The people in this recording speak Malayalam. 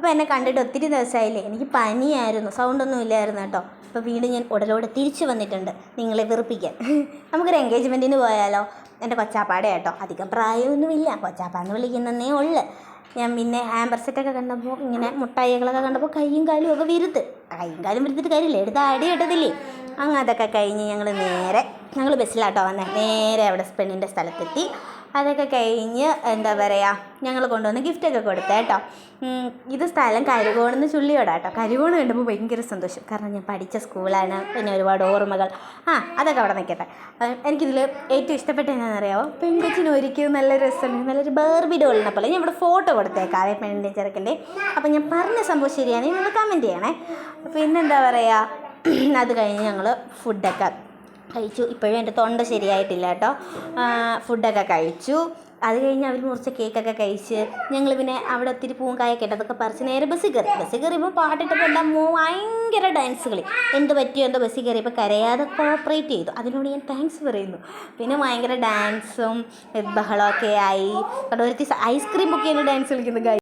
അപ്പോൾ എന്നെ കണ്ടിട്ട് ഒത്തിരി ദിവസമായില്ലേ. എനിക്ക് പനിയായിരുന്നു, സൗണ്ടൊന്നും ഇല്ലായിരുന്നു കേട്ടോ. അപ്പോൾ വീണ്ടും ഞാൻ ഉടലോടെ തിരിച്ചു വന്നിട്ടുണ്ട് നിങ്ങളെ വെറുപ്പിക്കാൻ. നമുക്കൊരു എൻഗേജ്മെൻറ്റിന് പോയാലോ? എൻ്റെ കൊച്ചാപ്പാടെ കേട്ടോ, അധികം പ്രായമൊന്നുമില്ല, കൊച്ചാപ്പാന്ന് വിളിക്കുന്നതേ ഉള്ളു. ഞാൻ പിന്നെ ഹാമ്പർ സെറ്റൊക്കെ കണ്ടപ്പോൾ, ഇങ്ങനെ മുട്ടായികളൊക്കെ കണ്ടപ്പോൾ കയ്യും കാലും ഒക്കെ കയ്യും കാലും വിരുത്തിട്ട് കാര്യമില്ല, എടുത്ത് ആടി ഇട്ടതില്ലേ. അങ്ങ് അതൊക്കെ കഴിഞ്ഞ് ഞങ്ങൾ ബസ്സിലാട്ടോ വന്നേ. നേരെ അവിടെ പെണ്ണിൻ്റെ സ്ഥലത്തെത്തി. അതൊക്കെ കഴിഞ്ഞ് എന്താ പറയുക, ഞങ്ങൾ കൊണ്ടുവന്ന് ഗിഫ്റ്റൊക്കെ കൊടുത്തേ കേട്ടോ. ഇത് സ്ഥലം കരുകോണെന്ന് ചുള്ളിയോടാട്ടോ. കരുകോണ് കണ്ടപ്പോൾ ഭയങ്കര സന്തോഷം, കാരണം ഞാൻ പഠിച്ച സ്കൂളാണ്, പിന്നെ ഒരുപാട് ഓർമ്മകൾ. അതൊക്കെ അവിടെ നിൽക്കട്ടെ. എനിക്കിതിൽ ഏറ്റവും ഇഷ്ടപ്പെട്ട എന്താണെന്നറിയാമോ? പെൺകൊച്ചിന് ഒരിക്കലും നല്ല രസമുണ്ട്, നല്ലൊരു ബാർബി ഡോളിനെ പോലെ. ഞാൻ ഇവിടെ ഫോട്ടോ കൊടുത്തേക്കാവേ പെണ്ണിൻ്റെ ചെറുക്കൻ്റെ. അപ്പം ഞാൻ പറഞ്ഞ സംഭവം ശരിയാണെങ്കിൽ നിങ്ങൾ കമൻറ്റ് ചെയ്യണേ. പിന്നെന്താ പറയുക, അത് കഴിഞ്ഞ് ഞങ്ങൾ ഫുഡൊക്കെ കഴിച്ചു. ഇപ്പോഴും എൻ്റെ തൊണ്ട ശരിയായിട്ടില്ല കേട്ടോ. ഫുഡൊക്കെ കഴിച്ചു. അത് കഴിഞ്ഞ് അവർ മുറിച്ച കേക്കൊക്കെ കഴിച്ച് ഞങ്ങൾ പിന്നെ അവിടെ ഒത്തിരി പൂവും കായൊക്കെ ഇട്ട് അതൊക്കെ പറിച്ച് നേരെ ബസ്സിൽ കയറിയപ്പോൾ പാട്ടിട്ടപ്പോൾ എൻ്റെ ഭയങ്കര ഡാൻസ് കളി. എന്ത് പറ്റിയോ എന്തോ, ബസ്സിൽ കയറിയപ്പോൾ കരയാതെ കോപ്പറേറ്റ് ചെയ്തു, അതിനോട് ഞാൻ താങ്ക്സ് പറയുന്നു. പിന്നെ ഭയങ്കര ഡാൻസും ബഹളമൊക്കെ ആയി. അവിടെ ഒരുത്തി ഐസ്ക്രീം ബുക്ക് ചെയ്യുന്ന ഡാൻസ് കളിക്കുന്ന